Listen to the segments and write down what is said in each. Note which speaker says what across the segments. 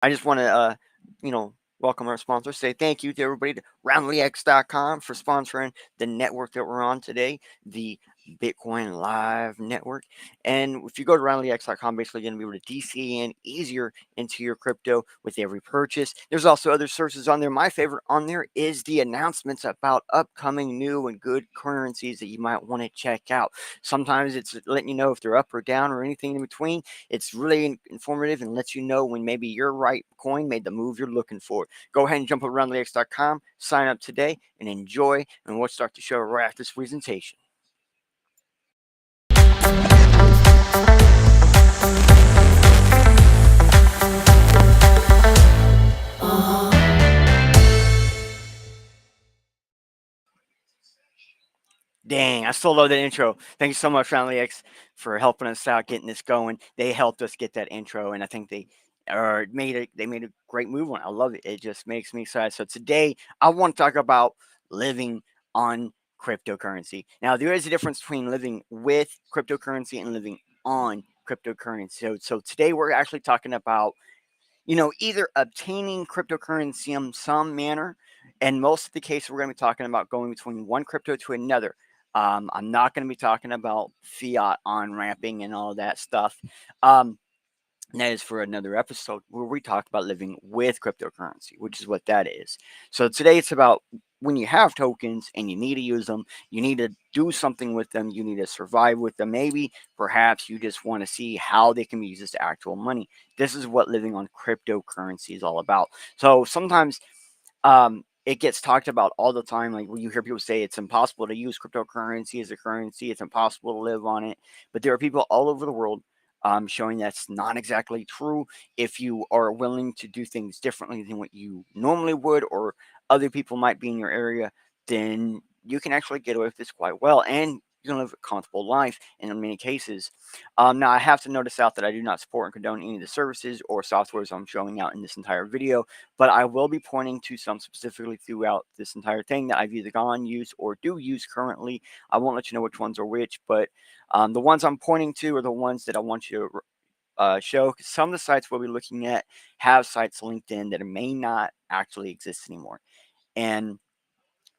Speaker 1: I just want to, welcome our sponsor. Say thank you to everybody to RoundlyX.com for sponsoring the network that we're on today, the Bitcoin Live network. And if you go to RoundlyX.com, basically you're going to be able to DC in easier into your crypto with every purchase. There's also other sources on there. My favorite on there is the announcements about upcoming new and good currencies that you might want to check out. Sometimes it's letting you know if they're up or down or anything in between. It's really informative and lets you know when maybe your right coin made the move you're looking for. Go ahead and jump over around LX.com, sign up today, and enjoy. And we'll start the show right after this presentation. Dang, I still love that intro. Thank you so much, RoundlyX, for helping us out, getting this going. They helped us get that intro, and I think they made a great move on it. I love it. It just makes me excited. So today, I want to talk about living on cryptocurrency. Now, there is a difference between living with cryptocurrency and living on cryptocurrency. So today, we're actually talking about either obtaining cryptocurrency in some manner, and most of the cases we're going to be talking about going between one crypto to another. I'm not going to be talking about fiat on ramping and all that stuff. Um, and that is for another episode where we talk about living with cryptocurrency, which is what that is. So today it's about when you have tokens and you need to use them, you need to do something with them, you need to survive with them. Maybe, perhaps you just want to see how they can be used as actual money. This is what living on cryptocurrency is all about. So sometimes it gets talked about all the time. Like when you hear people say it's impossible to use cryptocurrency as a currency, it's impossible to live on it. But there are people all over the world showing that's not exactly true. If you are willing to do things differently than what you normally would, or other people might be in your area, then you can actually get away with this quite well. And you can live a comfortable life in many cases. Now, I have to notice out that I do not support and condone any of the services or softwares I'm showing out in this entire video, but I will be pointing to some specifically throughout this entire thing that I've either gone, used, or do use currently. I won't let you know which ones are which, but the ones I'm pointing to are the ones that I want you to show. Some of the sites we'll be looking at have sites linked in that may not actually exist anymore. And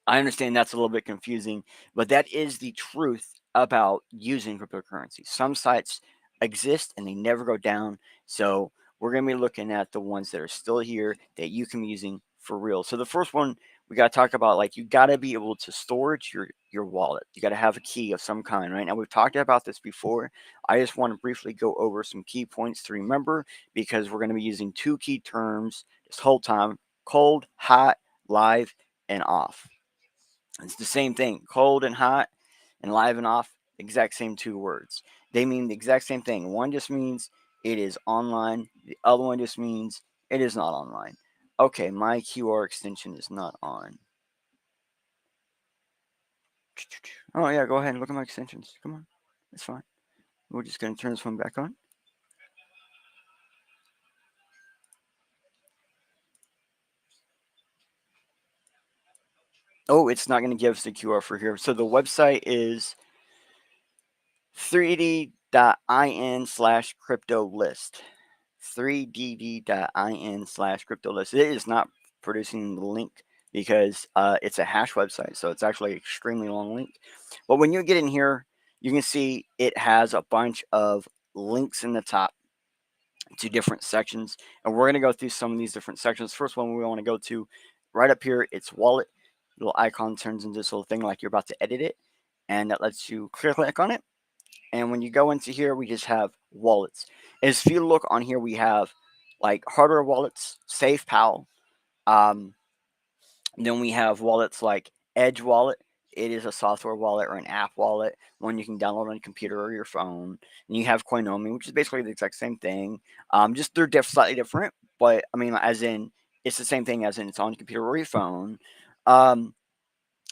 Speaker 1: I understand that's a little bit confusing, but that is the truth about using cryptocurrency. Some sites exist and they never go down. So we're going to be looking at the ones that are still here that you can be using for real. So the first one we got to talk about, like, you got to be able to storage your wallet. You got to have a key of some kind, right? Now we've talked about this before. I just want to briefly go over some key points to remember, because we're going to be using two key terms this whole time: cold, hot, live, and off. It's the same thing. Cold and hot and live and off, exact same two words. They mean the exact same thing. One just means it is online, the other one just means it is not online. Okay, my QR extension is not on. Oh, yeah, go ahead and look at my extensions. Come on, it's fine. We're just going to turn this one back on. Oh, it's not going to give us the QR for here. So the website is 3d.in/crypto list. 3dd.in/crypto list. It is not producing the link because it's a hash website, so it's actually an extremely long link. But when you get in here, you can see it has a bunch of links in the top to different sections, and we're going to go through some of these different sections. First one we want to go to right up here, it's wallet. Little icon turns into this little thing like you're about to edit it, and that lets you click on it. And when you go into here, we just have wallets. As if you look on here, we have like hardware wallets, SafePal. Um, then we have wallets like Edge Wallet. It is a software wallet or an app wallet, one you can download on your computer or your phone. And you have Coinomi, which is basically the exact same thing. Just they're slightly different, but I mean, as in it's the same thing as in it's on your computer or your phone. Um,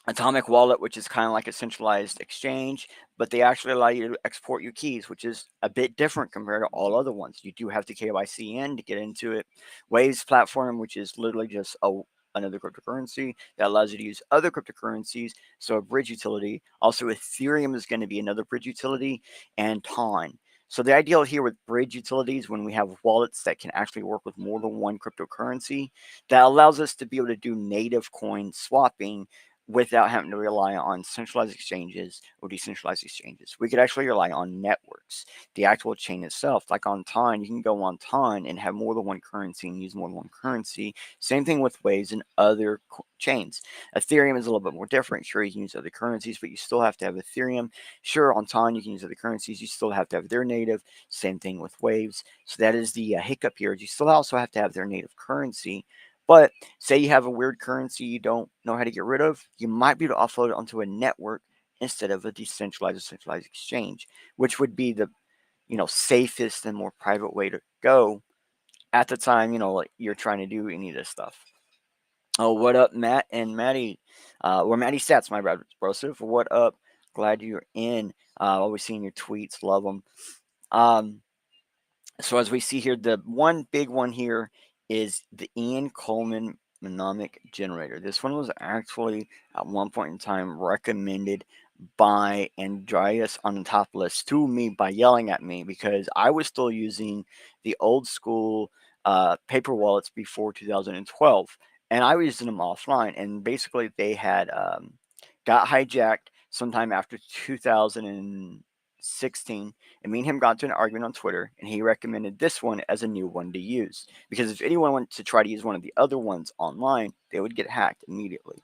Speaker 1: Atomic Wallet, which is kind of like a centralized exchange, but they actually allow you to export your keys, which is a bit different compared to all other ones. You do have to KYC in to get into it. Waves platform, which is literally just another cryptocurrency that allows you to use other cryptocurrencies, so a bridge utility. Also, Ethereum is going to be another bridge utility, and Ton. So the ideal here with bridge utilities, when we have wallets that can actually work with more than one cryptocurrency, that allows us to be able to do native coin swapping without having to rely on centralized exchanges or decentralized exchanges. We could actually rely on networks, the actual chain itself. Like on Ton, you can go on Ton and have more than one currency and use more than one currency. Same thing with Waves and other chains. Ethereum is a little bit more different. Sure, you can use other currencies, but you still have to have Ethereum. Sure, on Ton, you can use other currencies. You still have to have their native. Same thing with Waves. So that is the hiccup here. You still also have to have their native currency. But say you have a weird currency you don't know how to get rid of, you might be able to offload it onto a network instead of a decentralized or centralized exchange, which would be the safest and more private way to go at the time like you're trying to do any of this stuff. Oh, what up, Matt and Maddie? Or Maddie Stats, my bad, Broseph. What up? Glad you're in. Always seeing your tweets. Love them. So as we see here, the one big one here is the Ian Coleman mnemonic generator. This one was actually at one point in time recommended by Andreas on the top list to me by yelling at me because I was still using the old school paper wallets before 2012, and I was using them offline. And basically, they had got hijacked sometime after 2016, and me and him got into an argument on Twitter, and he recommended this one as a new one to use. Because if anyone went to try to use one of the other ones online, they would get hacked immediately.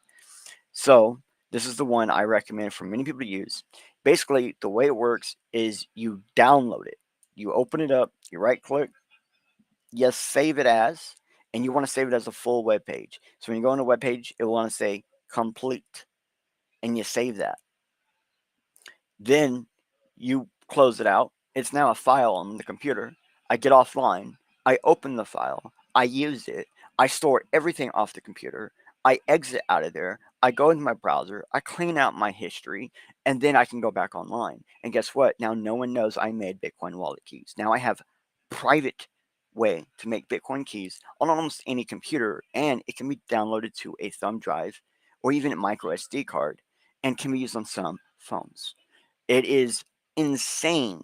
Speaker 1: So this is the one I recommend for many people to use. Basically, the way it works is you download it. You open it up, you right click, you save it as, and you want to save it as a full web page. So when you go on a web page, it will want to say complete, and you save that. Then you close it out. It's now a file on the computer. I get offline. I open the file. I use it. I store everything off the computer. I exit out of there. I go into my browser. I clean out my history. And then I can go back online. And guess what? Now no one knows I made Bitcoin wallet keys. Now I have private way to make Bitcoin keys on almost any computer. And it can be downloaded to a thumb drive or even a micro SD card and can be used on some phones. It is insane,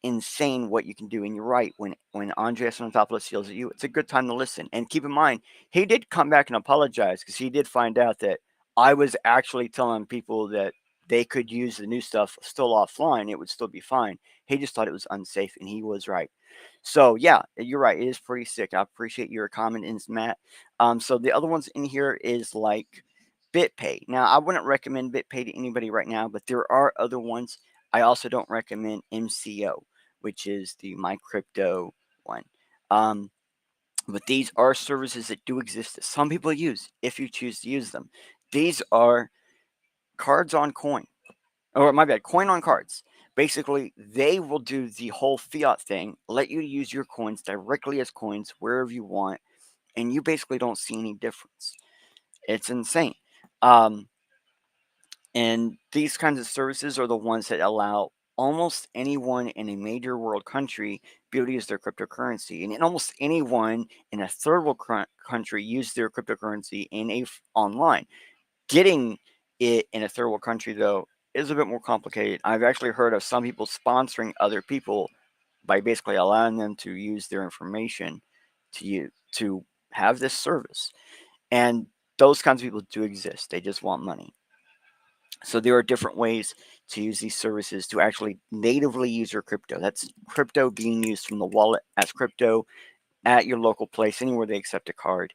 Speaker 1: insane what you can do. And you're right. When Andreas Antonopoulos yells at you, it's a good time to listen. And keep in mind, he did come back and apologize because he did find out that I was actually telling people that they could use the new stuff still offline. It would still be fine. He just thought it was unsafe, and he was right. So yeah, you're right. It is pretty sick. I appreciate your comment, Matt. So the other ones in here is like BitPay. Now, I wouldn't recommend BitPay to anybody right now, but there are other ones. I also don't recommend MCO, which is the My Crypto one. Um, but these are services that do exist that some people use if you choose to use them. These are cards on coin, or my bad, coin on cards. Basically, they will do the whole fiat thing, let you use your coins directly as coins wherever you want, and you basically don't see any difference. It's insane. Um, And these kinds of services are the ones that allow almost anyone in a major world country be able to use their cryptocurrency. And almost anyone in a third world country use their cryptocurrency online. Getting it in a third world country, though, is a bit more complicated. I've actually heard of some people sponsoring other people by basically allowing them to use their information to have this service. And those kinds of people do exist. They just want money. So there are different ways to use these services to actually natively use your crypto. That's crypto being used from the wallet as crypto at your local place, anywhere they accept a card.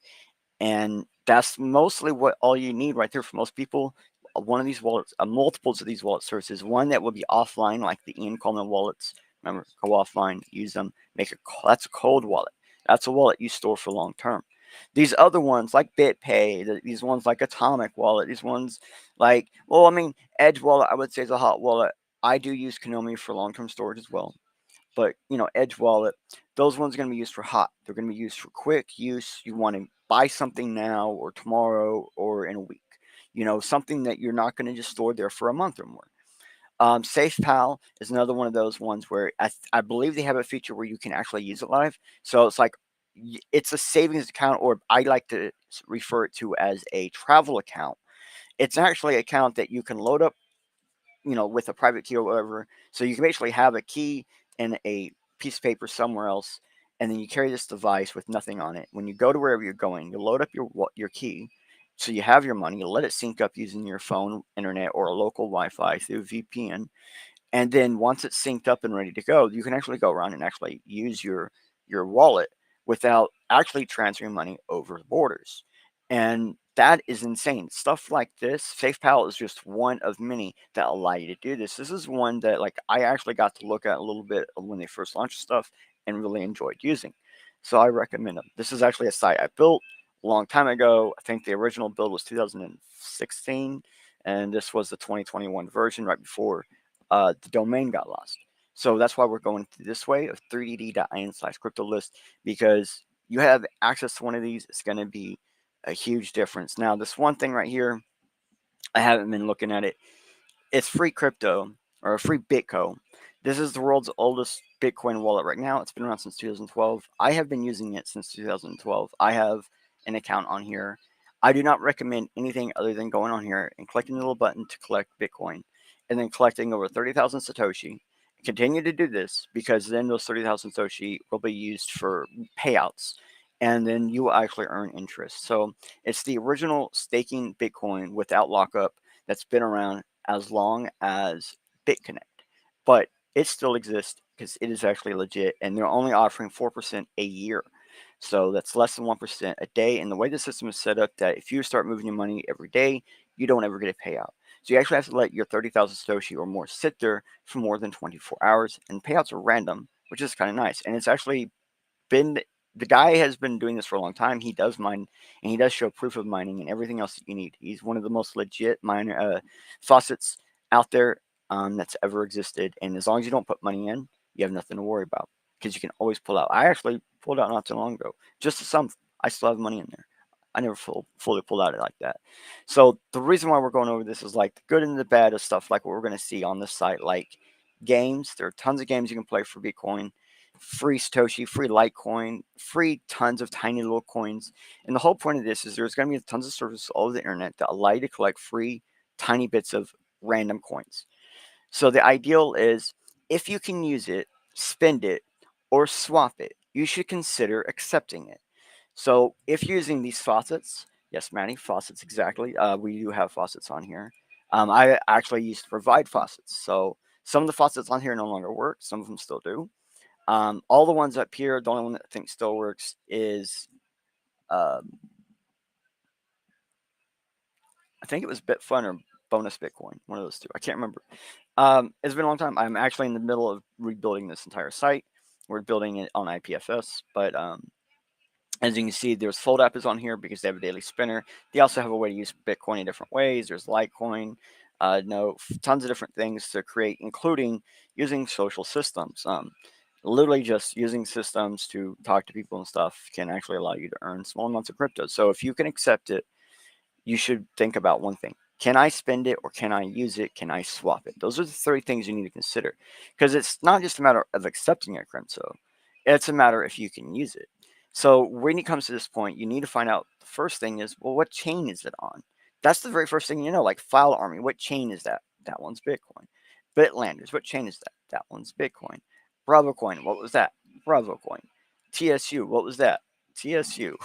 Speaker 1: And that's mostly what all you need right there for most people. One of these wallets, multiples of these wallet services, one that will be offline, like the Ian Coleman wallets. Remember, go offline, use them, that's a cold wallet. That's a wallet you store for long term. These other ones like BitPay, these ones like Atomic Wallet, these ones like, well, I mean, Edge Wallet, I would say is a hot wallet. I do use Konami for long-term storage as well. But, Edge Wallet, those ones are going to be used for hot. They're going to be used for quick use. You want to buy something now or tomorrow or in a week. Something that you're not going to just store there for a month or more. SafePal is another one of those ones where I believe they have a feature where you can actually use it live. So it's like it's a savings account, or I like to refer it to as a travel account. It's actually an account that you can load up, with a private key or whatever. So you can basically have a key in a piece of paper somewhere else, and then you carry this device with nothing on it. When you go to wherever you're going, you load up your key, so you have your money. You let it sync up using your phone, internet, or a local Wi-Fi through VPN, and then once it's synced up and ready to go, you can actually go around and actually use your wallet without actually transferring money over borders. And that is insane. Stuff like this, SafePal is just one of many that allow you to do this. This is one that like I actually got to look at a little bit when they first launched stuff and really enjoyed using. So I recommend them. This is actually a site I built a long time ago. I think the original build was 2016, and this was the 2021 version right before the domain got lost. So that's why we're going this way of 3dd.in/cryptolist, because you have access to one of these. It's going to be a huge difference. Now, this one thing right here, I haven't been looking at it. It's free crypto or a free Bitco. This is the world's oldest Bitcoin wallet right now. It's been around since 2012. I have been using it since 2012. I have an account on here. I do not recommend anything other than going on here and clicking the little button to collect Bitcoin and then collecting over 30,000 Satoshi. Continue to do this because then those 30,000 Satoshi will be used for payouts and then you will actually earn interest. So it's the original staking Bitcoin without lockup that's been around as long as BitConnect, but it still exists because it is actually legit, and they're only offering 4% a year. So that's less than 1% a day. And the way the system is set up, that if you start moving your money every day, you don't ever get a payout. So you actually have to let your 30,000 Satoshi or more sit there for more than 24 hours, and payouts are random, which is kind of nice. And it's actually been the guy has been doing this for a long time. He does mine, and he does show proof of mining and everything else that you need. He's one of the most legit miner faucets out there that's ever existed. And as long as you don't put money in, you have nothing to worry about because you can always pull out. I actually pulled out not too long ago, just a sum. I still have money in there. I never fully pulled out it like that. So the reason why we're going over this is like the good and the bad of stuff like what we're going to see on this site, like games. There are tons of games you can play for Bitcoin, free Satoshi, free Litecoin, free tons of tiny little coins. And the whole point of this is there's going to be tons of services all over the internet that allow you to collect free tiny bits of random coins. So the ideal is if you can use it, spend it, or swap it, you should consider accepting it. So if you're using these faucets, yes, Manny, faucets exactly. We do have faucets on here. I actually used to provide faucets. So some of the faucets on here no longer work. Some of them still do. All the ones up here, the only one that I think still works is, um, I think it was Bitfun or Bonus Bitcoin, one of those two. I can't remember. It's been a long time. I'm actually in the middle of rebuilding this entire site. We're building it on IPFS, but as you can see, there's Fold app is on here because they have a daily spinner. They also have a way to use Bitcoin in different ways. There's Litecoin, tons of different things to create, including using social systems. Literally just using systems to talk to people and stuff can actually allow you to earn small amounts of crypto. So if you can accept it, you should think about one thing. Can I spend it or can I use it? Can I swap it? Those are the three things you need to consider because it's not just a matter of accepting a crypto. It's a matter if you can use it. So when it comes to this point, you need to find out the first thing is, well, what chain is it on? That's the very first thing you know, like File Army. What chain is that? That one's Bitcoin. Bitlanders, what chain is that? That one's Bitcoin. Bravo Coin, what was that? Bravo Coin. TSU, what was that? TSU.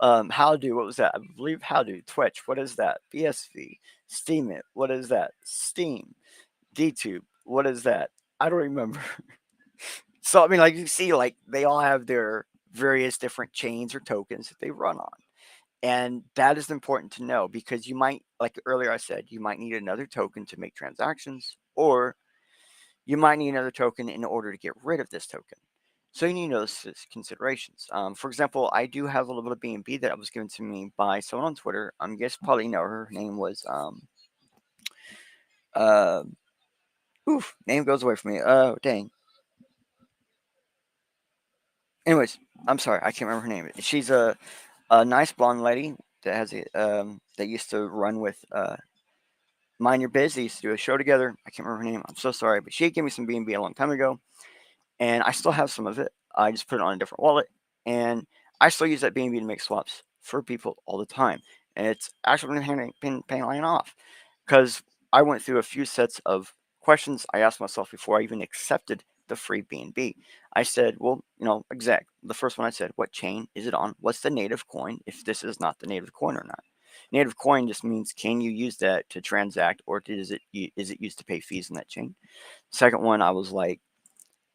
Speaker 1: Howdo, what was that? I believe Howdo. Twitch, what is that? BSV. Steam it, what is that? Steam. DTube, what is that? I don't remember. So I mean, like you see, like they all have their various different chains or tokens that they run on. And that is important to know because you might, like earlier I said, you might need another token to make transactions, or you might need another token in order to get rid of this token. So you need those considerations. For example, I do have a little bit of BNB that was given to me by someone on Twitter. You guys probably know her. Her name was uh, name goes away from me. Oh dang. Anyways, I'm sorry, I can't remember her name. She's a nice blonde lady that has a that used to run with Mind Your Biz. They used to do a show together. I can't remember her name. I'm so sorry, but she gave me some BNB a long time ago, and I still have some of it. I just put it on a different wallet, and I still use that BNB to make swaps for people all the time. And it's actually been paying off because I went through a few sets of questions I asked myself before I even accepted the free BNB. I said, well, the first one I said, what chain is it on? What's the native coin if this is not the native coin or not? Native coin just means, can you use that to transact, or is it used to pay fees in that chain? Second one, I was like,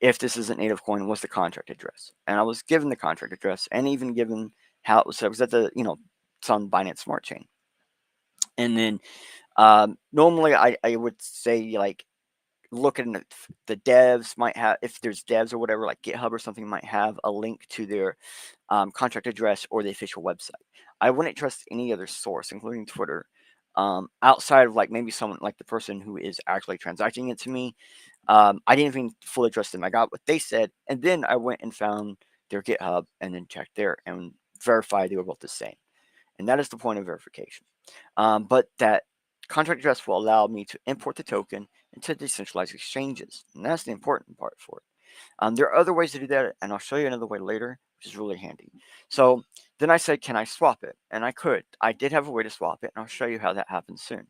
Speaker 1: if this isn't native coin, what's the contract address? And I was given the contract address and even given how it was set. It was at the, it's on Binance Smart Chain. And then normally I would say, like, looking at the devs might have, if there's devs or whatever, like GitHub or something, might have a link to their contract address or the official website. I wouldn't trust any other source, including Twitter, outside of like maybe someone like the person who is actually transacting it to me. I didn't even fully trust them. I got what they said, and then I went and found their GitHub and then checked there and verified they were both the same. And that is the point of verification. But that contract address will allow me to import the token into decentralized exchanges, and that's the important part for it. There are other ways to do that, and I'll show you another way later, which is really handy. So then I said, can I swap it? And I could. I did have a way to swap it, and I'll show you how that happens soon.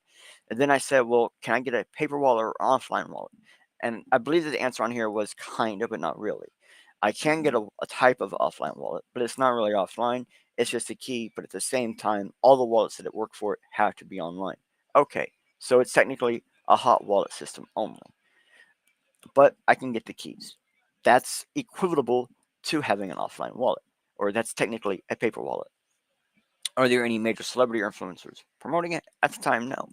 Speaker 1: And then I said, well, can I get a paper wallet or offline wallet? And I believe that the answer on here was kind of, but not really. I can get a type of offline wallet, but it's not really offline. It's just a key, but at the same time, all the wallets that it work for it have to be online. Okay, so it's technically a hot wallet system only, but I can get the keys. That's equivalent to having an offline wallet, or that's technically a paper wallet. Are there any major celebrity or influencers promoting it? At the time, no.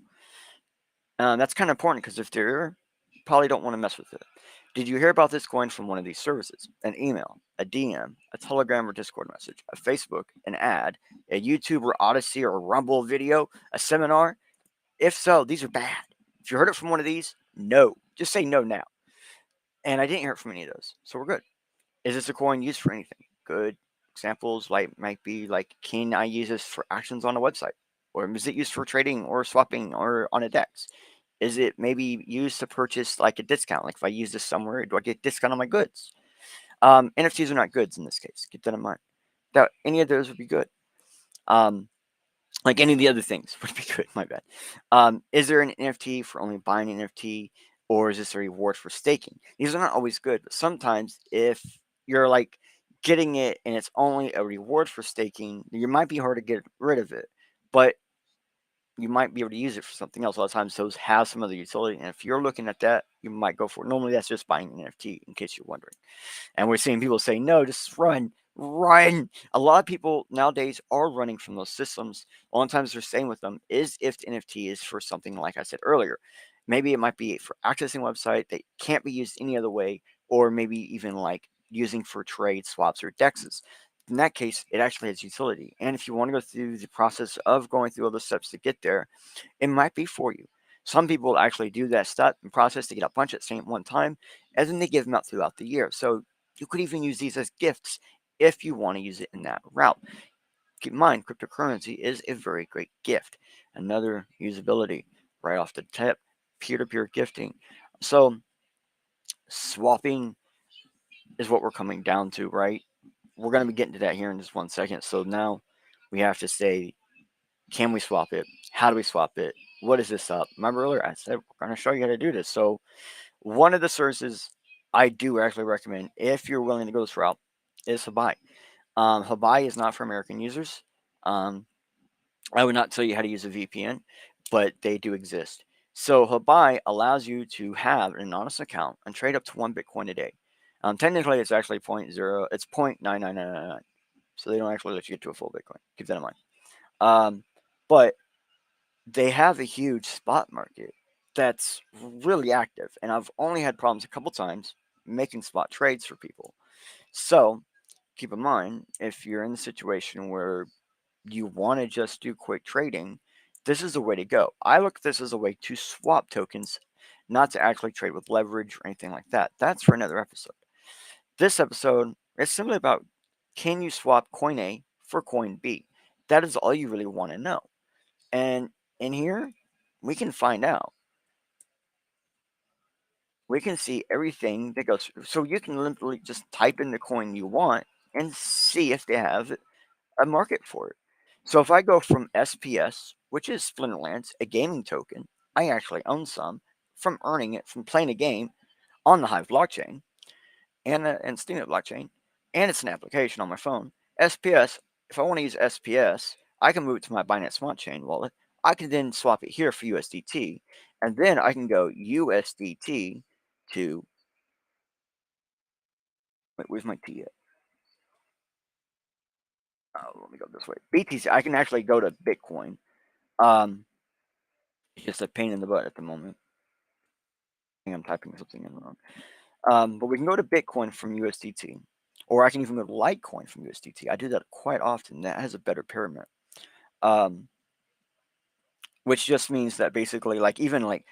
Speaker 1: That's kind of important, because if there, you probably don't want to mess with it. Did you hear about this coin from one of these services? An email, a DM, a Telegram or Discord message, a Facebook, an ad, a YouTube or Odyssey or a Rumble video, a seminar? If so, these are bad. If you heard it from one of these, no. Just say no now. And I didn't hear it from any of those, so we're good. Is this a coin used for anything? Good. Examples might be like, can I use this for actions on a website? Or is it used for trading or swapping or on a DEX? Is it maybe used to purchase like a discount? Like if I use this somewhere, do I get a discount on my goods? NFTs are not goods in this case. Keep that in mind. That any of those would be good. Like any of the other things would be good. My bad. Is there an NFT for only buying an NFT, or is this a reward for staking? These are not always good, but sometimes if you're like getting it and it's only a reward for staking, you might be hard to get rid of it, but you might be able to use it for something else. A lot of times those have some other utility, and if you're looking at that, you might go for it. Normally that's just buying an NFT, in case you're wondering. And we're seeing people say, no, just run. A lot of people nowadays are running from those systems. A lot of times they're staying with them is if the NFT is for something, like I said earlier. Maybe it might be for accessing a website that can't be used any other way, or maybe even like using for trade, swaps, or dexes. In that case, it actually has utility. And if you want to go through the process of going through all the steps to get there, it might be for you. Some people actually do that step and process to get a bunch at the same one time, and then they give them out throughout the year. So you could even use these as gifts if you want to use it in that route. Keep in mind, cryptocurrency is a very great gift. Another usability right off the tip, peer-to-peer gifting. So swapping is what we're coming down to, right? We're going to be getting to that here in just 1 second. So now we have to say, can we swap it? How do we swap it? What is this up? Remember earlier, I said we're going to show you how to do this. So one of the services I do actually recommend, if you're willing to go this route, is Habai. Habai is not for American users. I would not tell you how to use a VPN, but they do exist. So Habai allows you to have an anonymous account and trade up to 1 Bitcoin a day. Technically, it's actually 0.0. It's 0.99999. So they don't actually let you get to a full Bitcoin. Keep that in mind. But they have a huge spot market that's really active, and I've only had problems a couple times making spot trades for people. So keep in mind, if you're in the situation where you want to just do quick trading, this is the way to go. I look at this as a way to swap tokens, not to actually trade with leverage or anything like that. That's for another episode. This episode is simply about, can you swap coin A for coin B? That is all you really want to know. And in here, we can find out. We can see everything that goes through. So you can literally just type in the coin you want and see if they have a market for it. So if I go from SPS, which is Splinterlands, a gaming token, I actually own some from earning it from playing a game on the Hive blockchain. and Steemit blockchain, and it's an application on my phone. SPS, if I want to use SPS, I can move it to my Binance Smart Chain wallet. I can then swap it here for USDT, and then I can go USDT to, wait, where's my T at? Oh, let me go this way. BTC, I can actually go to Bitcoin. It's just a pain in the butt at the moment. I think I'm typing something in wrong. But we can go to Bitcoin from USDT, or I can even go to Litecoin from USDT. I do that quite often. That has a better pyramid, which just means that basically, like even like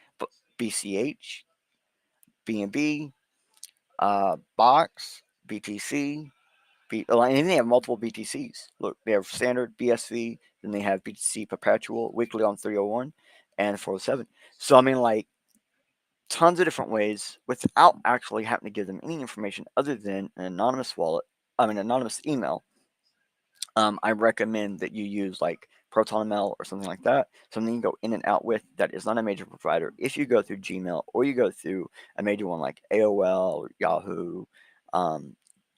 Speaker 1: BCH, BNB, Box, BTC, and they have multiple BTCs. Look, they have standard BSV, then they have BTC perpetual weekly on 301 and 407. So I mean, like tons of different ways without actually having to give them any information other than an anonymous wallet. I mean, anonymous email. I recommend that you use like ProtonMail or something like that, something you can go in and out with that is not a major provider. If you go through Gmail or you go through a major one like AOL or Yahoo,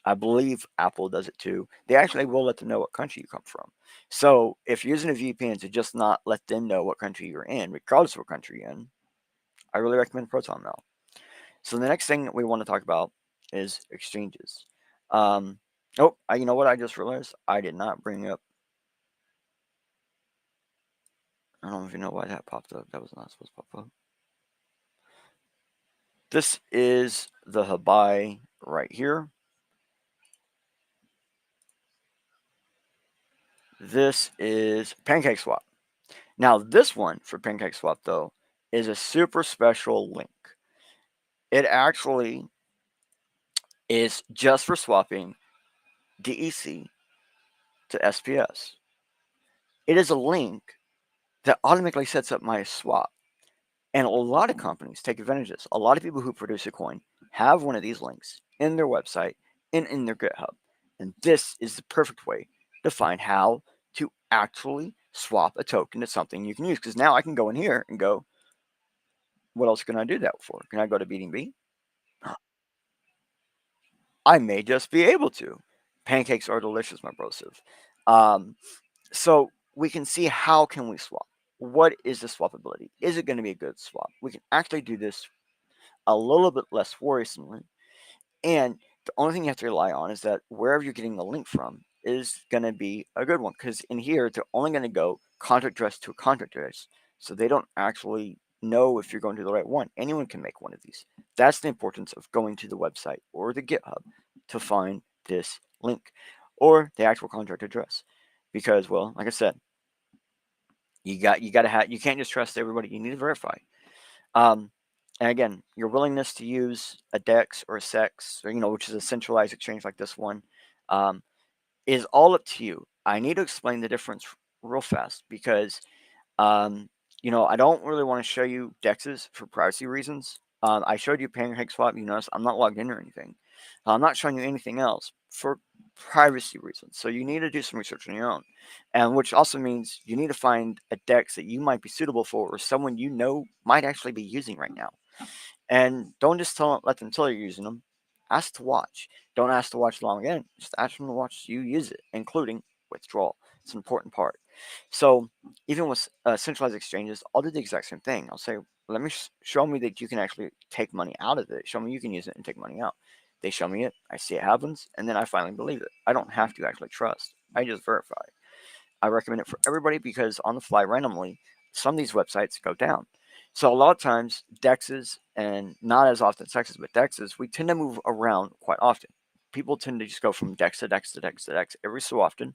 Speaker 1: I believe Apple does it too. They actually will let them know what country you come from. So if you're using a VPN to just not let them know what country you're in, regardless of what country you're in, I really recommend ProtonMail. So the next thing we want to talk about is exchanges. You know what? I just realized I did not bring up. I don't even know why that popped up. That was not supposed to pop up. This is the Habai right here. This is PancakeSwap. Now, this one for PancakeSwap, though, is a super special link. It actually is just for swapping DEC to SPS. It is a link that automatically sets up my swap. And a lot of companies take advantage of this. A lot of people who produce a coin have one of these links in their website and in their GitHub. And this is the perfect way to find how to actually swap a token to something you can use. Because now I can go in here and go, what else can I do that for? Can I go to BNB? I may just be able to. Pancakes are delicious, my brosive. So we can see how can we swap. What is the swapability? Is it going to be a good swap? We can actually do this a little bit less worrisomely. And the only thing you have to rely on is that wherever you're getting the link from is going to be a good one. Because in here, they're only going to go contract address to a contract address. So they don't actually know if you're going to the right one. Anyone can make one of these. That's the importance of going to the website or the GitHub to find this link or the actual contract address. Because, well, like I said, you got to have, you can't just trust everybody. You need to verify. And again, your willingness to use a DEX or a SEX, or, which is a centralized exchange like this one, is all up to you. I need to explain the difference real fast because, I don't really want to show you DEXs for privacy reasons. I showed you PancakeSwap. You notice I'm not logged in or anything. I'm not showing you anything else for privacy reasons. So you need to do some research on your own, and which also means you need to find a DEX that you might be suitable for or someone you know might actually be using right now. And don't just let them tell you're using them. Ask to watch. Don't ask to watch long again. Just ask them to watch you use it, including withdrawal. It's an important part. So even with centralized exchanges, I'll do the exact same thing. I'll say, let me show me that you can actually take money out of it. Show me you can use it and take money out. They show me it. I see it happens, and then I finally believe it. I don't have to actually trust. I just verify. I recommend it for everybody because on the fly, randomly, some of these websites go down. So a lot of times, DEXs, and not as often SEXs, but DEXs, we tend to move around quite often. People tend to just go from DEX to DEX to DEX to DEX every so often,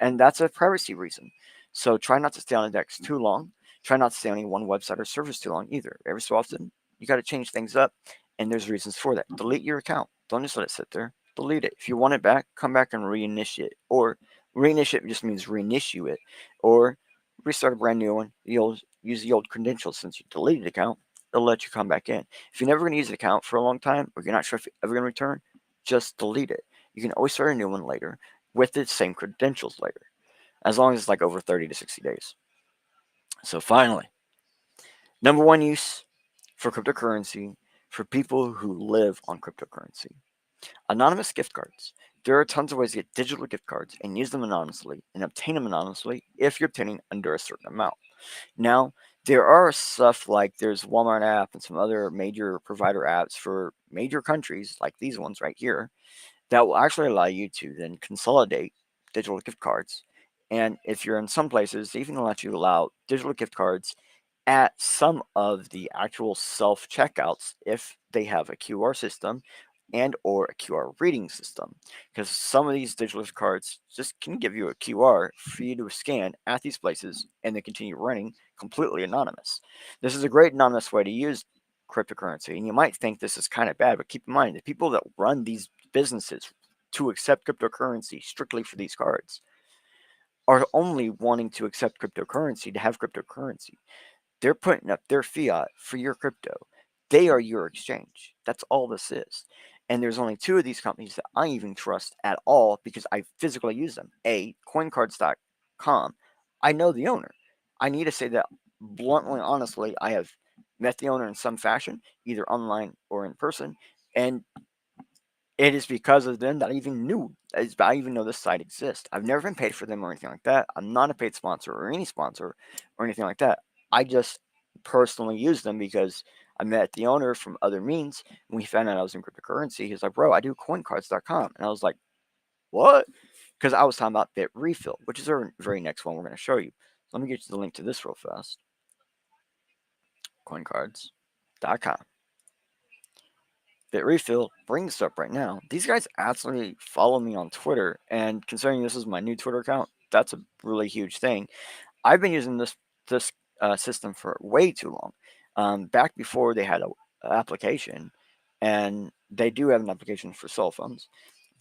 Speaker 1: and that's a privacy reason. So try not to stay on a DEX too long. Try not to stay on any one website or service too long either. Every so often, you got to change things up, and there's reasons for that. Delete your account. Don't just let it sit there. Delete it. If you want it back, come back and reinitiate. Or reinitiate just means reinitiate it, or restart a brand new one. You'll use the old credentials since you deleted the account. It'll let you come back in. If you're never going to use an account for a long time, or you're not sure if you're ever going to return, just delete it. You can always start a new one later with the same credentials later, as long as it's like over 30 to 60 days. So finally, number one use for cryptocurrency for people who live on cryptocurrency. Anonymous gift cards. There are tons of ways to get digital gift cards and use them anonymously and obtain them anonymously if you're obtaining under a certain amount. Now, there are stuff like there's Walmart app and some other major provider apps for major countries like these ones right here that will actually allow you to then consolidate digital gift cards. And if you're in some places, they even let you allow digital gift cards at some of the actual self checkouts if they have a QR system and or a QR reading system, because some of these digital cards just can give you a QR for you to scan at these places and they continue running completely anonymous. This is a great anonymous way to use cryptocurrency, and you might think this is kind of bad, but keep in mind the people that run these businesses to accept cryptocurrency strictly for these cards are only wanting to accept cryptocurrency to have cryptocurrency. They're putting up their fiat for your crypto. They are your exchange. That's all this is. And there's only two of these companies that I even trust at all because I physically use them. A, coincards.com. I know the owner. I need to say that bluntly, honestly, I have met the owner in some fashion, either online or in person. And it is because of them that I even know this site exists. I've never been paid for them or anything like that. I'm not a paid sponsor or any sponsor or anything like that. I just personally use them because I met the owner from other means. And we found out I was in cryptocurrency. He's like, bro, I do coincards.com. And I was like, what? Because I was talking about Bit Refill, which is our very next one we're going to show you. So let me get you the link to this real fast. Coincards.com. BitRefill brings up right now. These guys absolutely follow me on Twitter, and considering this is my new Twitter account, that's a really huge thing. I've been using this system for way too long. Back before they had a application, and they do have an application for cell phones,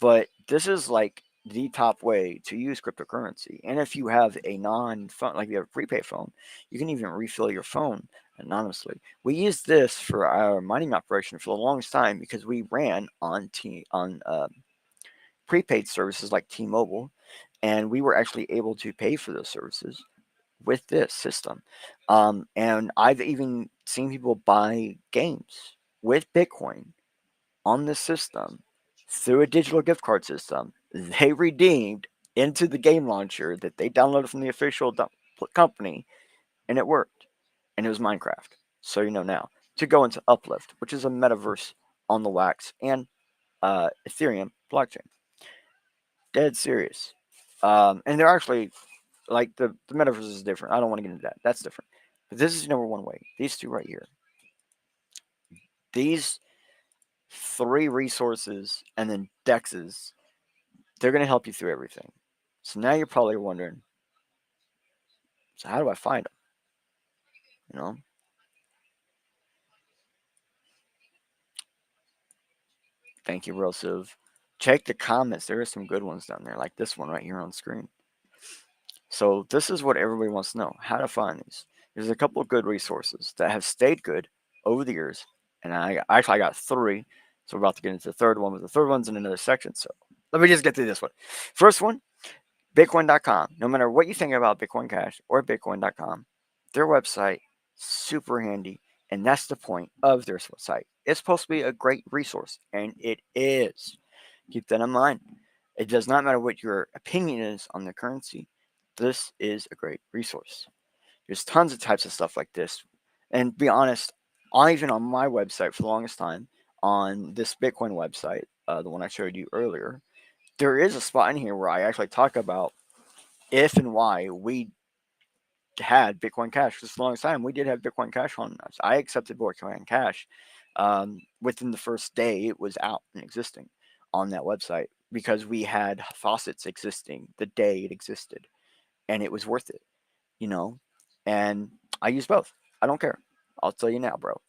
Speaker 1: but this is like the top way to use cryptocurrency. And if you have a non-phone, like you have a prepaid phone, you can even refill your phone anonymously. We used this for our mining operation for the longest time because we ran on prepaid services like T-Mobile, and we were actually able to pay for those services with this system. And I've even seen people buy games with Bitcoin on this system through a digital gift card system. They redeemed into the game launcher that they downloaded from the official company, and it worked. And it was Minecraft. So you know now. To go into Uplift, which is a metaverse on the Wax and Ethereum blockchain. Dead serious. And they're actually, like, the metaverse is different. I don't want to get into that. That's different. But this is number one way. These two right here. These three resources and then dexes, they're going to help you through everything. So now you're probably wondering, so how do I find them? You know? Thank you, Rosiv. Check the comments. There are some good ones down there, like this one right here on screen. So this is what everybody wants to know, how to find these. There's a couple of good resources that have stayed good over the years. And I got three. So we're about to get into the third one, but the third one's in another section. So let me just get through this one. First one, Bitcoin.com. No matter what you think about Bitcoin Cash or Bitcoin.com, their website, super handy. And that's the point of their site. It's supposed to be a great resource, and it is. Keep that in mind. It does not matter what your opinion is on the currency. This is a great resource. There's tons of types of stuff like this. And to be honest, even on my website for the longest time, on this Bitcoin website, the one I showed you earlier, there is a spot in here where I actually talk about if and why we had Bitcoin Cash. For the longest time, we did have Bitcoin Cash on us. I accepted Bitcoin Cash within the first day it was out and existing on that website because we had faucets existing the day it existed, and it was worth it, you know. And I use both. I don't care. I'll tell you now, bro.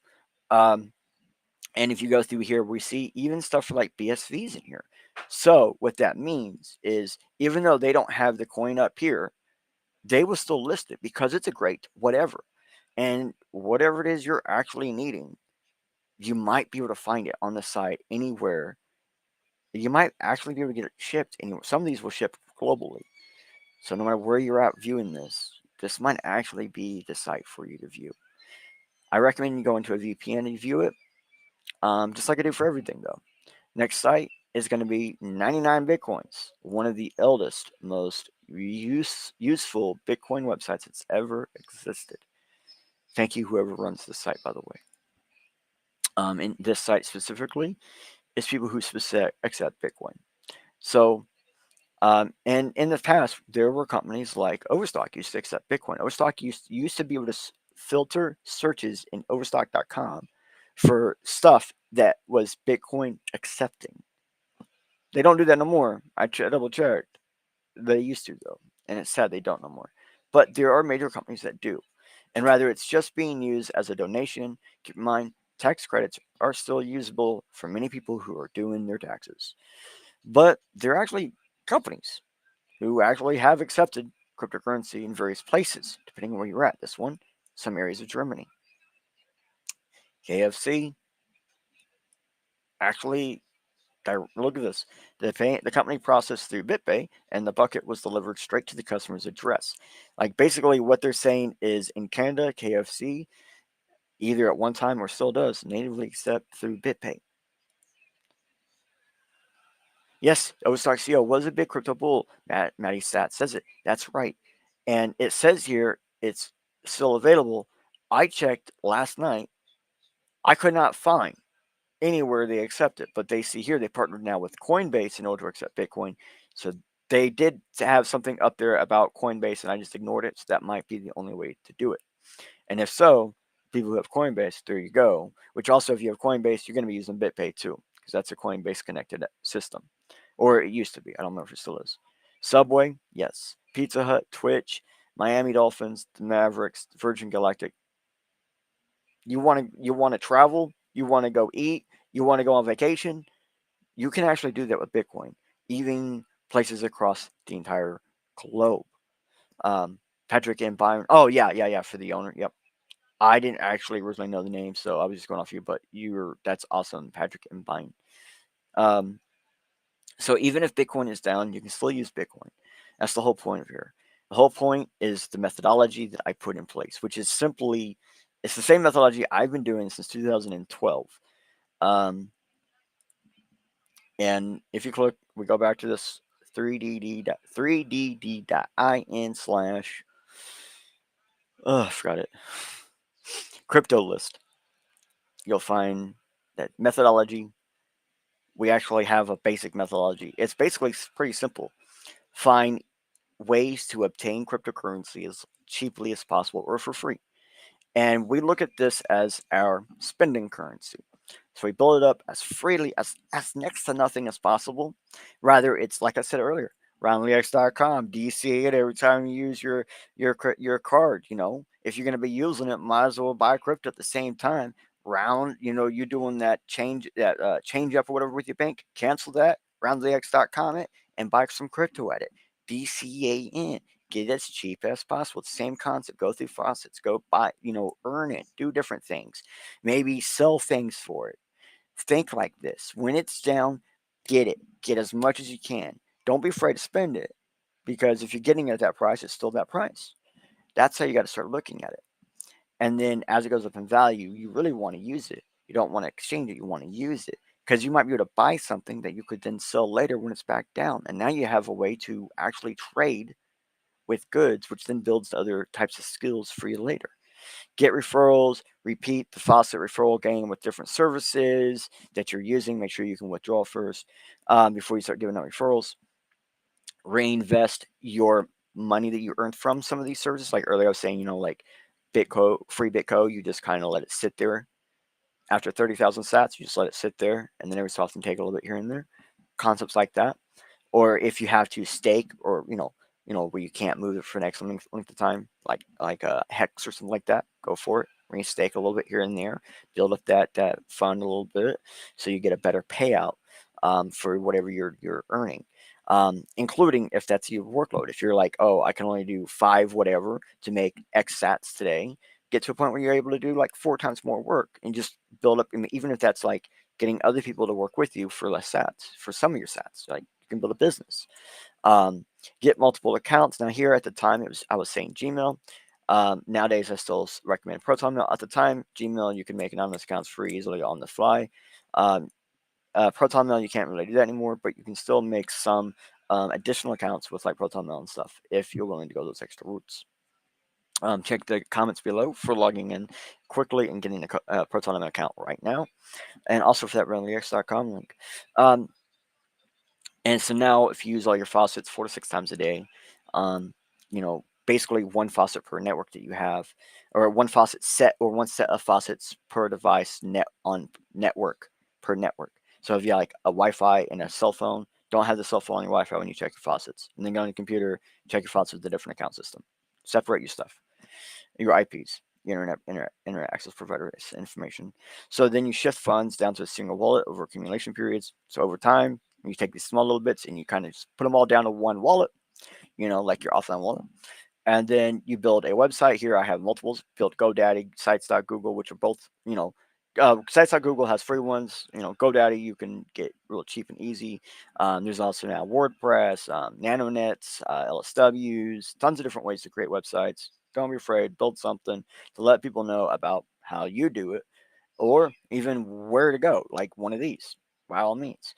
Speaker 1: And if you go through here, we see even stuff for like BSVs in here. So what that means is even though they don't have the coin up here, they will still list it because it's a great whatever. And whatever it is you're actually needing, you might be able to find it on the site anywhere. You might actually be able to get it shipped anywhere. Some of these will ship globally. So no matter where you're at viewing this might actually be the site for you to view. I recommend you go into a VPN and view it, just like I do for everything, though. Next site, is going to be 99 Bitcoins, one of the eldest, most useful Bitcoin websites that's ever existed. Thank you, whoever runs this site, by the way. And this site specifically is people who accept Bitcoin. So, and in the past, there were companies like Overstock used to accept Bitcoin. Overstock used to be able to filter searches in overstock.com for stuff that was Bitcoin accepting. They don't do that no more. I double checked. They used to, though, and it's sad they don't no more. But there are major companies that do. And rather it's just being used as a donation, keep in mind, tax credits are still usable for many people who are doing their taxes. But they're actually companies who actually have accepted cryptocurrency in various places, depending on where you're at. This one, some areas of Germany. KFC actually, look at this. The company processed through BitPay, and the bucket was delivered straight to the customer's address. Like basically, what they're saying is in Canada, KFC either at one time or still does natively accept through BitPay. Yes, Overstock CO was a big crypto bull. Matty Stat says it. That's right. And it says here it's still available. I checked last night. I could not find anywhere they accept it, but they see here they partnered now with Coinbase in order to accept Bitcoin. So they did have something up there about Coinbase, and I just ignored it. So that might be the only way to do it. And if so, people who have Coinbase, there you go. Which also, if you have Coinbase, you're going to be using BitPay too, because that's a Coinbase connected system. Or it used to be. I don't know if it still is. Subway, yes. Pizza Hut, Twitch, Miami Dolphins, the Mavericks, Virgin Galactic. You want to travel, you want to go eat, you want to go on vacation, you can actually do that with Bitcoin, even places across the entire globe. Patrick and Byron. Oh yeah, for the owner. Yep. I didn't actually originally know the name, so I was just going off you. But that's awesome, Patrick and Byron. So even if Bitcoin is down, you can still use Bitcoin. That's the whole point of here. The whole point is the methodology that I put in place, which is simply, it's the same methodology I've been doing since 2012. And if you click, we go back to this 3dd.in slash, I forgot it, crypto list. You'll find that methodology. We actually have a basic methodology. It's basically pretty simple. Find ways to obtain cryptocurrency as cheaply as possible or for free. And we look at this as our spending currency. So we build it up as freely as next to nothing as possible. Rather, it's like I said earlier, roundlyx.com. DCA it every time you use your card. If you're going to be using it, might as well buy crypto at the same time. You're doing that change up or whatever with your bank. Cancel that. Roundlyx.com it and buy some crypto at it. DCA in. Get it as cheap as possible. It's the same concept. Go through faucets. Go buy, earn it. Do different things. Maybe sell things for it. Think like this. When it's down, get it. Get as much as you can. Don't be afraid to spend it. Because if you're getting it at that price, it's still that price. That's how you got to start looking at it. And then as it goes up in value, you really want to use it. You don't want to exchange it. You want to use it. Because you might be able to buy something that you could then sell later when it's back down. And now you have a way to actually trade with goods, which then builds other types of skills for you later. Get referrals, repeat the faucet referral game with different services that you're using. Make sure you can withdraw first before you start giving out referrals. Reinvest your money that you earned from some of these services. Like earlier I was saying, like free Bitco, you just kind of let it sit there. After 30,000 sats, you just let it sit there, and then every so often take a little bit here and there. Concepts like that. Or if you have to stake, or where you can't move it for the next length of time, like a hex or something like that, go for it. Restake a little bit here and there, build up that fund a little bit, so you get a better payout for whatever you're earning, including if that's your workload. If you're like, oh, I can only do 5 whatever to make X sats today, get to a point where you're able to do like 4 times more work and just build up. Even if that's like getting other people to work with you for less sats, for some of your sats, like you can build a business. Get multiple accounts. Now here at the time, I was saying Gmail. Nowadays, I still recommend ProtonMail. At the time, Gmail, you can make anonymous accounts free easily on the fly. Proton Mail, you can't really do that anymore, but you can still make some additional accounts with like Proton Mail and stuff if you're willing to go those extra routes. Check the comments below for logging in quickly and getting a Proton Mail account right now, and also for that RenlyX.com link. And so now, if you use all your faucets 4 to 6 times a day, basically one faucet per network that you have, or one faucet set, or one set of faucets per device on network per network. So if you have like a Wi-Fi and a cell phone, don't have the cell phone on your Wi-Fi when you check your faucets, and then go on your computer, check your faucets with a different account system. Separate your stuff, your IPs, internet access provider information. So then you shift funds down to a single wallet over accumulation periods. So over time, you take these small little bits and you kind of just put them all down to one wallet, like your offline wallet. And then you build a website. Here I have multiples. Built GoDaddy, sites.google, which are both, sites.google has free ones. GoDaddy you can get real cheap and easy. There's also now WordPress, NanoNets, LSWs, tons of different ways to create websites. Don't be afraid. Build something to let people know about how you do it, or even where to go, like one of these, by all means.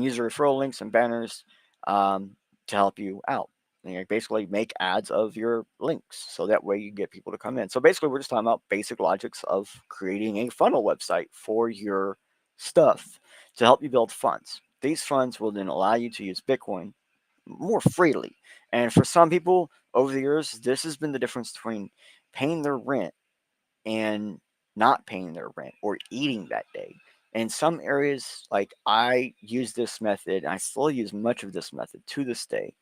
Speaker 1: Use referral links and banners to help you out. And basically make ads of your links, so that way you get people to come in. So basically, we're just talking about basic logics of creating a funnel website for your stuff to help you build funds. These funds will then allow you to use Bitcoin more freely. And for some people over the years, this has been the difference between paying their rent and not paying their rent or eating that day. In some areas, like I use this method, and I still use much of this method to this day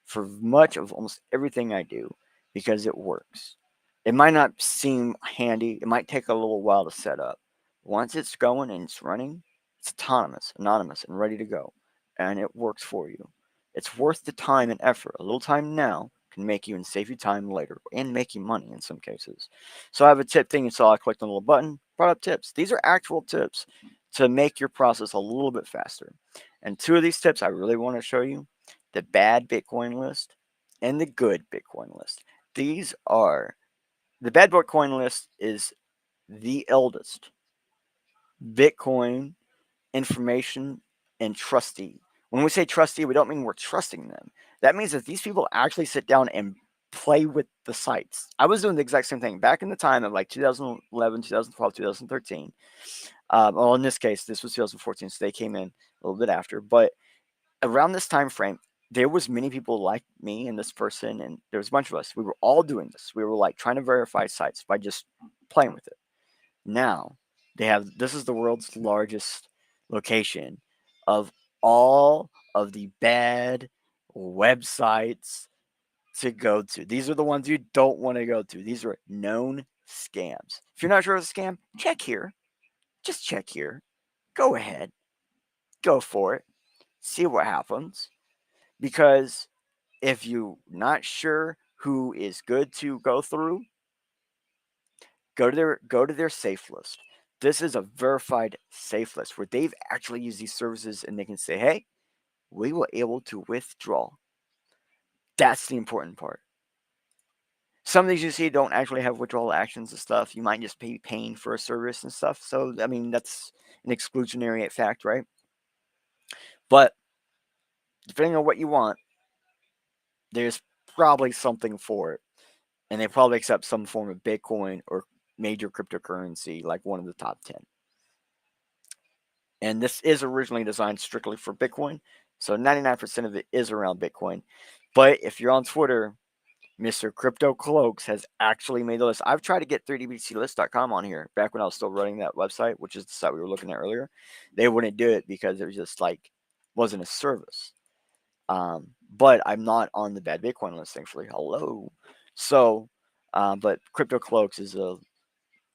Speaker 1: for much of almost everything I do, because it works. It might not seem handy, it might take a little while to set up. Once it's going and it's running, it's autonomous, anonymous, and ready to go. And it works for you. It's worth the time and effort. A little time now can make you and save you time later, and make you money in some cases. So I have a tip thing. You saw I clicked on the little button, brought up tips. These are actual tips to make your process a little bit faster. And 2 of these tips I really want to show you: the bad Bitcoin list and the good Bitcoin list. These are, the bad Bitcoin list is the eldest Bitcoin information and trustee. When we say trustee, we don't mean we're trusting them. That means that these people actually sit down and play with the sites. I was doing the exact same thing back in the time of like 2011, 2012, 2013. Well, in this case, this was 2014, so they came in a little bit after. But around this time frame, there was many people like me and this person, and there was a bunch of us. We were all doing this. We were like trying to verify sites by just playing with it. Now they have, this is the world's largest location of all of the bad websites to go to. These are the ones you don't want to go to. These are known scams. If you're not sure it's a scam, check here. Just check here. Go ahead. Go for it. See what happens. Because if you're not sure who is good to go through, go to their safe list. This is a verified safe list where they've actually used these services, and they can say, hey, we were able to withdraw. That's the important part. Some of these you see don't actually have withdrawal actions and stuff. You might just be paying for a service and stuff. So, I mean, that's an exclusionary fact, right? But depending on what you want, there's probably something for it. And they probably accept some form of Bitcoin or major cryptocurrency, like one of the top 10. And this is originally designed strictly for Bitcoin. So 99% of it is around Bitcoin. But if you're on Twitter, Mr. Crypto Cloaks has actually made the list. I've tried to get 3dbclist.com on here back when I was still running that website, which is the site we were looking at earlier. They wouldn't do it because it was just like, wasn't a service. But I'm not on the bad Bitcoin list, thankfully. Hello. So, but Crypto Cloaks is a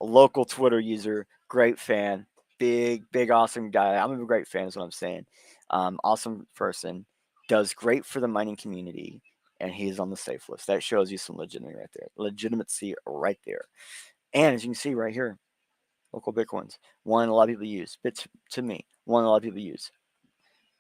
Speaker 1: local Twitter user, great fan, big, awesome guy. I'm a great fan, is what I'm saying. Awesome person, does great for the mining community, and he's on the safe list. That shows you some legitimacy right there. And as you can see right here, local Bitcoins, one a lot of people use. To me, one a lot of people use.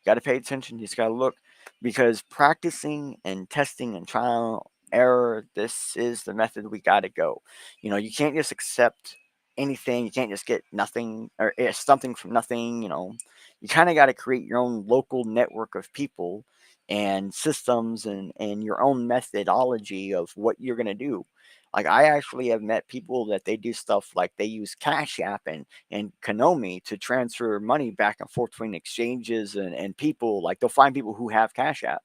Speaker 1: Got to pay attention. You just got to look, because practicing and testing and trial error, this is the method we got to go. You can't just accept anything. You can't just get nothing or something from nothing. You kind of got to create your own local network of people and systems and your own methodology of what you're going to do. Like I actually have met people that they do stuff like they use Cash App and Konami to transfer money back and forth between exchanges and people. Like they'll find people who have Cash App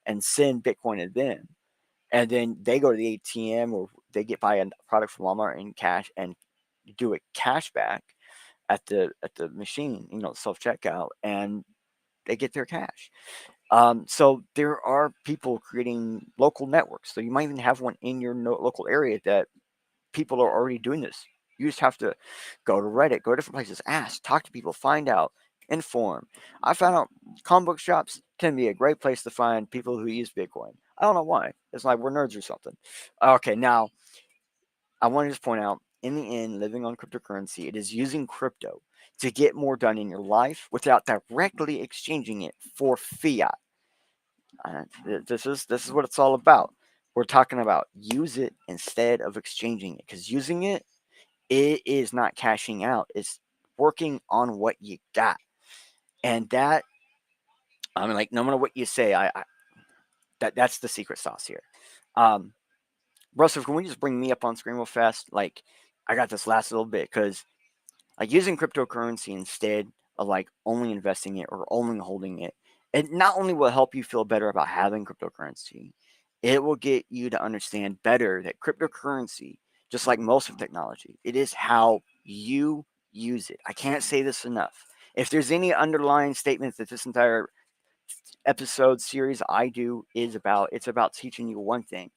Speaker 1: and send Bitcoin to them. And then they go to the ATM or they buy a product from Walmart and cash and do a cash back at the machine, self checkout, and they get their cash. So there are people creating local networks. So you might even have one in your local area that people are already doing this. You just have to go to Reddit, go to different places, ask, talk to people, find out, inform. I found out comic book shops can be a great place to find people who use Bitcoin. I don't know why. It's like we're nerds or something. Okay, now I want to just point out in the end, living on cryptocurrency, it is using crypto to get more done in your life without directly exchanging it for fiat. This is what it's all about. We're talking about use it instead of exchanging it, because using it is not cashing out. It's working on what you got, and that I mean, like no matter what you say, that's the secret sauce here. Um, Russell, can we just bring me up on screen real fast? Like, I got this last little bit because like using cryptocurrency instead of like only investing it or only holding it, it not only will help you feel better about having cryptocurrency, it will get you to understand better that cryptocurrency, just like most of technology, it is how you use it. I can't say this enough. If there's any underlying statements that this entire episode series I do is about, it's about teaching you one thing.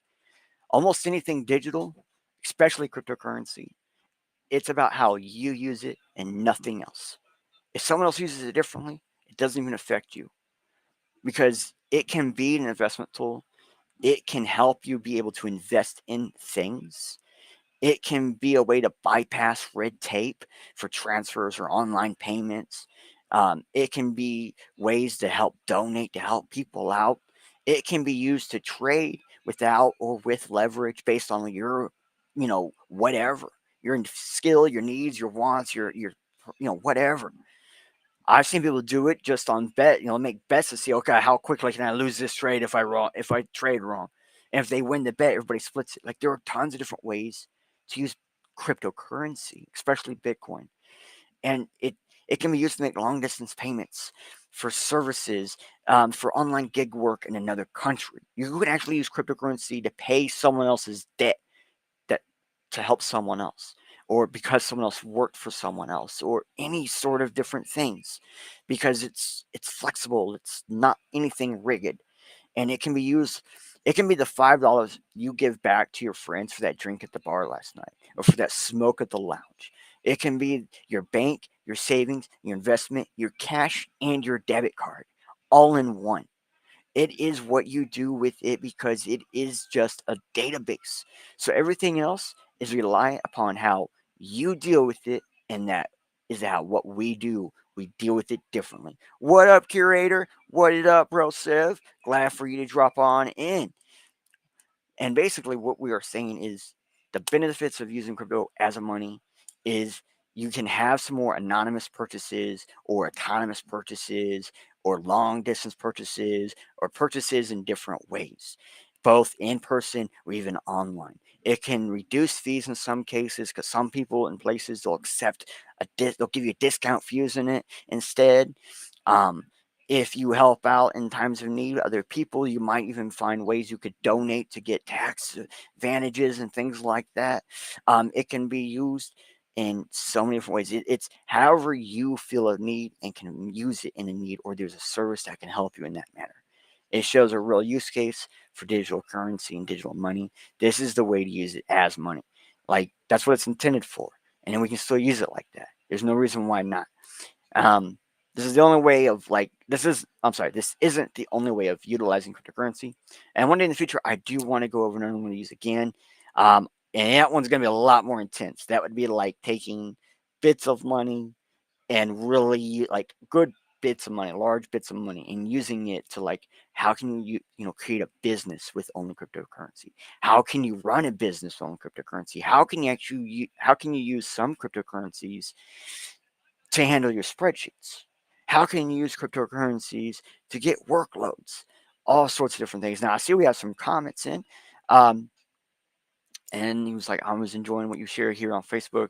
Speaker 1: Almost anything digital, especially cryptocurrency, it's about how you use it and nothing else. If someone else uses it differently, it doesn't even affect you because it can be an investment tool. It can help you be able to invest in things. It can be a way to bypass red tape for transfers or online payments. It can be ways to help donate, to help people out. It can be used to trade without or with leverage based on your, whatever your skill, your needs, your wants, your whatever. I've seen people do it just on bet, make bets to see, okay, how quickly can I lose this trade if I trade wrong, and if they win the bet, everybody splits it. Like there are tons of different ways to use cryptocurrency, especially Bitcoin, and it can be used to make long distance payments for services, for online gig work in another country. You can actually use cryptocurrency to pay someone else's debt that to help someone else, or because someone else worked for someone else, or any sort of different things, because it's flexible, it's not anything rigged, and it can be used. It can be the $5 you give back to your friends for that drink at the bar last night or for that smoke at the lounge. It can be your bank, your savings, your investment, your cash, and your debit card all in one. It is what you do with it because it is just a database. So everything else is rely upon how you deal with it, and that is how what we do. We deal with it differently. What up, curator? What it up, bro, Sev? Glad for you to drop on in. And basically, what we are saying is the benefits of using crypto as a money is you can have some more anonymous purchases or autonomous purchases or long distance purchases or purchases in different ways, both in person or even online. It can reduce fees in some cases because some people in places they'll accept they'll give you a discount for using it instead. Um, if you help out in times of need other people, you might even find ways you could donate to get tax advantages and things like that. It can be used in so many different ways. It's however you feel a need and can use it in a need, or there's a service that can help you in that manner. It shows a real use case for digital currency and digital money. This is the way to use it as money. Like that's what it's intended for, and then we can still use it like that. There's no reason why not. Um, this is the only way of I'm sorry, this isn't the only way of utilizing cryptocurrency. And one day in the future, I do want to go over another one to use again. And that one's going to be a lot more intense. That would be like taking bits of money and really like good bits of money, large bits of money, and using it to like, how can create a business with only cryptocurrency? How can you run a business on cryptocurrency? How can you use some cryptocurrencies to handle your spreadsheets? How can you use cryptocurrencies to get workloads? All sorts of different things. Now I see we have some comments in. Um, and he was like, I was enjoying what you share here on Facebook.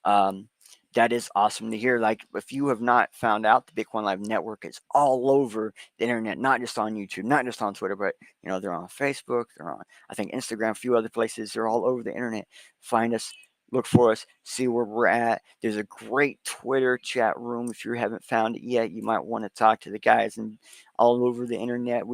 Speaker 1: Um, that is awesome to hear. Like, if you have not found out, the Bitcoin Live Network is all over the internet, not just on YouTube, not just on Twitter, but they're on Facebook, they're on, I think, Instagram, a few other places. They're all over the internet. Find us, look for us, see where we're at. There's a great Twitter chat room. If you haven't found it yet, you might want to talk to the guys and all over the internet.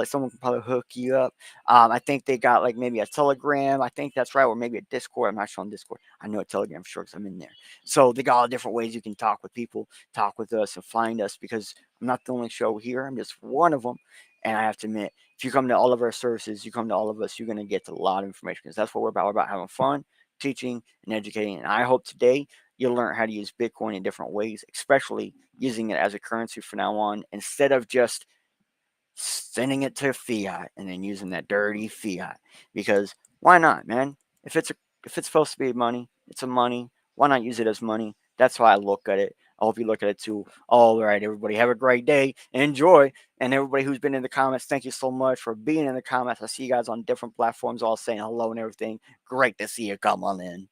Speaker 1: Someone can probably hook you up. I think they got like maybe a Telegram. I think that's right, or maybe a Discord. I'm not sure on Discord. I know a Telegram for sure because I'm in there. So they got all different ways you can talk with people, talk with us, and find us, because I'm not the only show here. I'm just one of them. And I have to admit, if you come to all of our services, you come to all of us, you're going to get a lot of information, because that's what we're about. We're about having fun, teaching, and educating. And I hope today you'll learn how to use Bitcoin in different ways, especially using it as a currency from now on, instead of just sending it to fiat and then using that dirty fiat. Because why not, man? If it's supposed to be money, it's a money. Why not use it as money? That's why I look at it. I hope you look at it too. All right, everybody, have a great day. Enjoy. And everybody who's been in the comments, thank you so much for being in the comments. I see you guys on different platforms all saying hello and everything. Great to see you. Come on in.